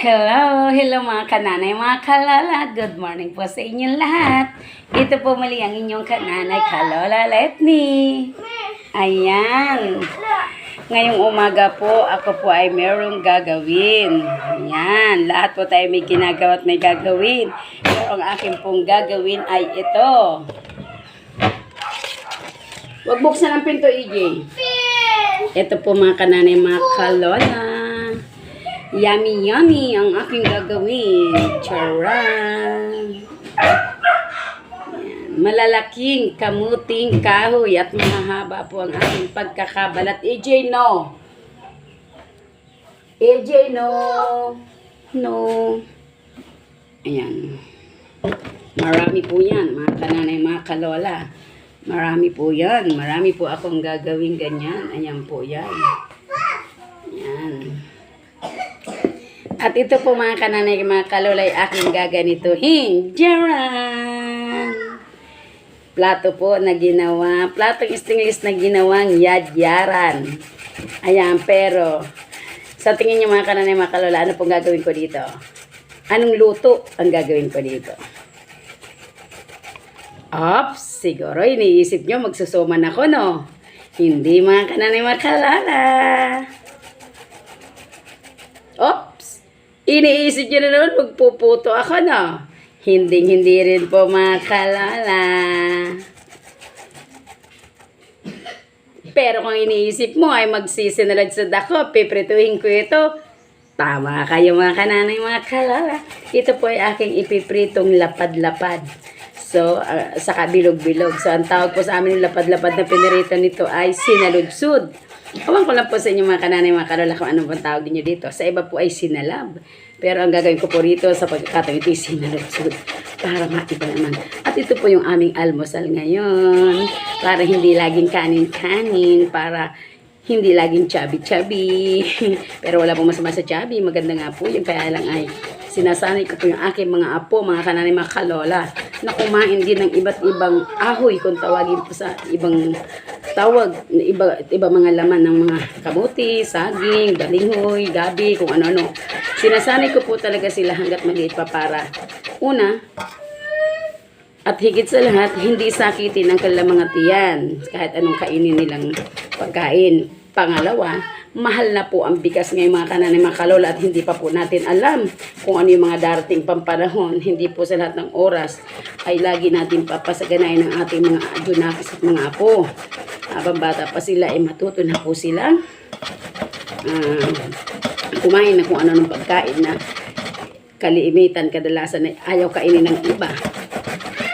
Hello mga kananay, mga kalala. Good morning po sa inyong lahat. Ito po muli ang inyong kananay, Kalola Letni. Ayan. Ngayong umaga po, ako po ay merong gagawin. Ayan. Lahat po tayo may ginagawa at may gagawin. Pero ang akin pong gagawin ay ito. Huwag buksan ang pinto, EJ. Ito po mga kananay, mga kalola. Yummy, yummy ang aking gagawin. Charan! Malalaking kamuting kahoy at mahahaba po ang aking pagkakabalat. AJ, no! AJ, no! No! Ayan. Marami po yan, mga kananay, mga kalola. Marami po yan. Marami po akong gagawin ganyan. Ayan po yan. Ayan. At ito po mga kananay, mga kalolay, aking gaganituhin. Jaran! Plato po na ginawa. Platong stainless na ginawang yadyaran. Ayan, pero sa tingin niyo mga kananay, mga kalola, ano pong gagawin ko dito? Anong luto ang gagawin ko dito? Ops, siguro iniisip niyo magsusuman ako, no? Hindi mga kananay, mga kalala. Ops! Iniisip nyo na naman, magpuputo ako, no? Hindi rin po, mga kalala. Pero kung iniisip mo ay magsisinalad-sad ako, piprituhin ko ito. Tama kayo, mga kananay, mga kalala. Ito po ay aking ipipritong lapad-lapad. So, saka bilog-bilog. So, ang tawag po sa amin yung lapad-lapad na pinirito nito ay sinaludsud. Awan ko lang po sa inyo mga kananay, mga kalola kung anong pang tawag niyo dito. Sa iba po ay sinalab. Pero ang gagawin ko po rito sa pagkakataon ito ay sinaludsud. Para maiba naman. At ito po yung aming almusal ngayon. Para hindi laging kanin-kanin. Para hindi laging chubby-chubby. Pero wala pong masama sa chubby. Maganda nga po yun. Kaya lang ay sinasanay ko po yung aking mga apo, mga kananay, mga kalola, na kumain din ng iba't ibang ahoy kung tawagin po sa ibang tawag, iba mga laman ng mga kamuti, saging, balinghoy, gabi, kung ano-ano. Sinasanay ko po talaga sila hanggat maliit pa para una, at higit sa lahat, hindi sakitin ang kanilang mga tiyan kahit anong kainin nilang pagkain. Pangalawa, mahal na po ang bigas ngayon mga kananay, mga kalola, at hindi pa po natin alam kung ano yung mga darating pampanahon. Hindi po sa lahat ng oras ay lagi natin papasaganayin ng ating mga adunakis at mga apo. Habang bata pa sila ay matuto na po sila kumain na kung ano ng pagkain na kalimitan, kadalasan ay ayaw kainin ng iba.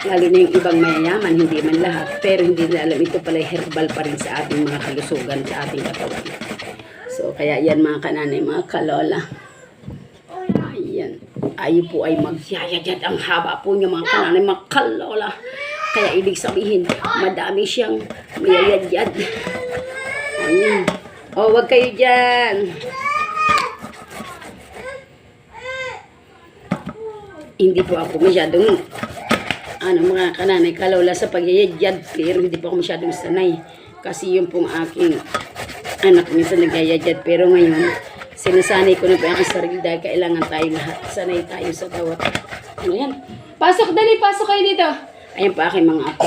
Lalo na yung ibang mayayaman, hindi man lahat. Pero hindi nila alam, ito pala herbal pa rin sa ating mga kalusugan, sa ating katawan. So, kaya yan mga kananay, mga kalola. Ayan. Ayo po ay magyayayad. Ang haba po niya mga kananay, mga kalola. Kaya ibig sabihin, madami siyang mayayad. Ayan. O, wag kayo dyan. Hindi po ako masyadong mga kananay, kalola sa pagyayad, pero hindi po ako masyadong sanay. Kasi yung pong aking anak minsan nagyayad, pero ngayon, sinasanay ko na po ang sarili dahil kailangan tayo lahat. Sanay tayo sa bawat. Ayan. Pasok, dali, pasok kayo dito. Ayan po aking mga apo.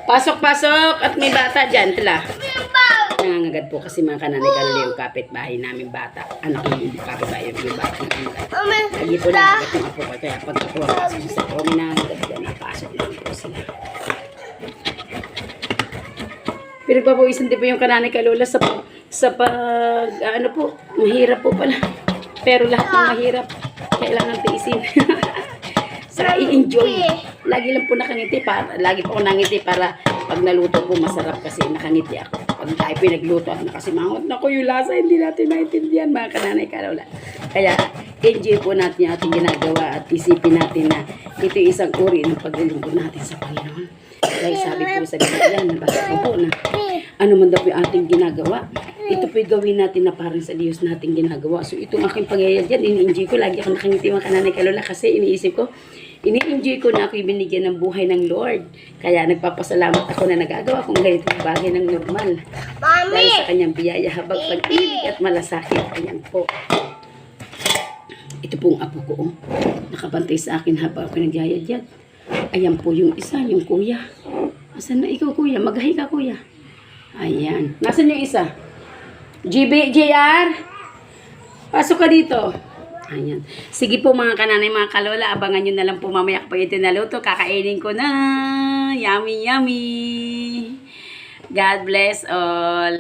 Pasok, pasok, at may bata dyan, tala. Nangangagad po kasi mga kananay, kalola yung kapitbahay namin bata. Anak yung kapitbahay yung bata. Lagi po nangangagad yung apo ko. Kaya pagkakuha pasok sa ako, may nangangagad dyan, napasok lang po sila. Pero papawisan din po yung kananay, kalola sa ano po, mahirap po pala. Pero lahat ng mahirap, kailangan tiisin. Saka i-enjoy. Lagi lang po nakangiti lagi po ako nangiti para pag naluto po masarap kasi nakangiti ako. Pag tayo pinagluto at nakasimangot na ko yung lasa, hindi natin maintindihan mga kananay, kalola. Kaya enjoy po natin yung ating ginagawa at isipin natin na ito isang uri ng paglilingkod natin sa Panginoon. Dahil sabi po sa Biblia, nabasa ko po na ano man daw po yung ating ginagawa, ito po yung gawin natin na parang sa Diyos natin ginagawa. So itong aking pangyayad yan, ini-enjoy ko. Lagi ako nakangiti mga kananay, kalola, kasi iniisip ko, ini-enjoy ko na ako binigyan ng buhay ng Lord. Kaya nagpapasalamat ako na nagagawa kong ganitong bagay ng normal. Mami! Dahil sa kanyang biyaya, habang pag-ibig at malasakit. Ayan po. Ito pong apo ko, oh. Nakabantay sa akin habang ako nagyayadyad. Ayan po yung isa, yung kuya. Asan na ikaw, kuya? Magahi ka, kuya. Ayan. Nasaan yung isa? JR? Pasok ka dito. Ayan. Sige po mga kananay, mga kalola. Abangan nyo na lang po mamaya kapag ito naluto. Kakainin ko na. Yummy, yummy. God bless all.